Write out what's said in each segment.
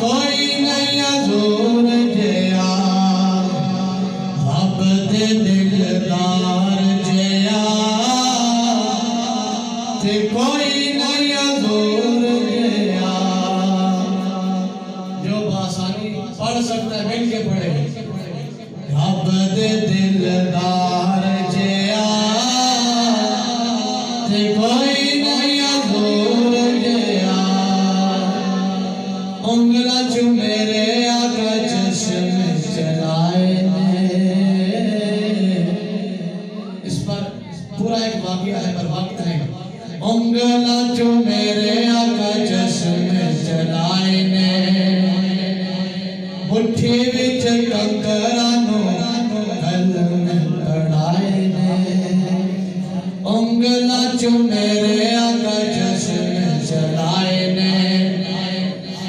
कोई नहीं हजूर जया रब दे दिलदार जया ते कोई नहीं हजूर जया। जो बासानी पढ़ सकता है मिल के पढ़े। रब दे दिलदार जया ते कोई नहीं हजूर जया। उंगला चू मेरे आका चश्म चलाए ने। इस पर पूरा एक वाक़या है पर वक्त है। उंगला चू मेरे आका चश्म चलाए ने। मुट्ठी विच कंकरा नु कलम पढ़ाए ने। उंगला चू मेरे आका चश्म चलाए ने।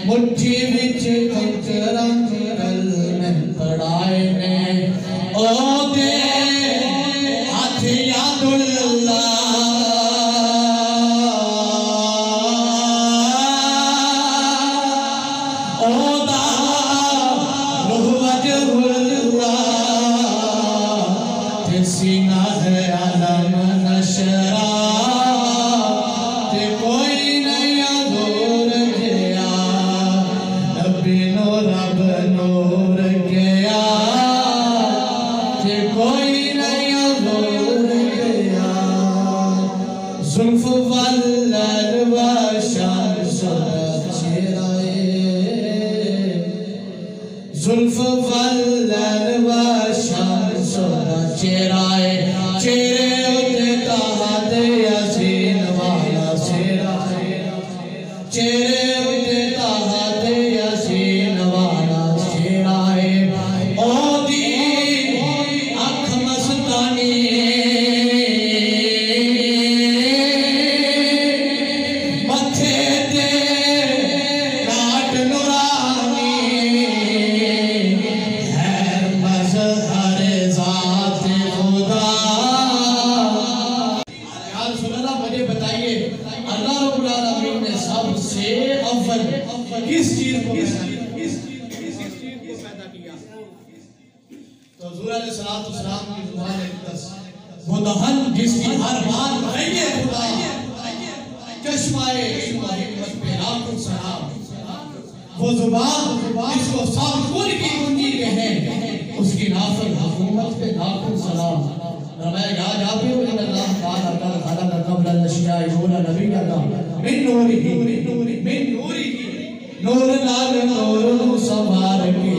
मुट्ठी विच कंकरा नु कलम पढ़ाए ने। ओ दे हाथ यादुल्लाह सीना है आलम नशरा ते कोई नहीं हजूर गया। नबी नो रब नूर गया ते कोई नहीं हजूर गया। जुल्फ वल्लल व शम्स चेहराए। जुल्फ वल्लल व शम्स चेहराए। चेहरे उते ताहत यासीन वाला चेहरा। चेहरे उते ताहत यासीन वाला चेहरा है। ओदी अख मस्तानी मथे ते काट नूरानी है मज़हर ज़ात खुदा। मुझे बताइए अल्लाह रब्बुल आलमीन ने सबसे अव्वल किस चीज को पैदा किया? तो हुज़ूर अलैहिस्सलाम की ज़ुबान अक़दस वो दहन जिसकी हर बात रहिए खुदा चश्माए हिम्मत पे लाखों सलाम। वो ज़ुबान जिसको सब कुल की कुंजी कहे उसकी नाफिक हुकूमत पे लाखों सलाम। रमाया याद आप ही अल्लाह ताला का खलक कब्ल अल-अशिया नूर नबी का मिन नूरिही नूर नाल नूर नु संभार के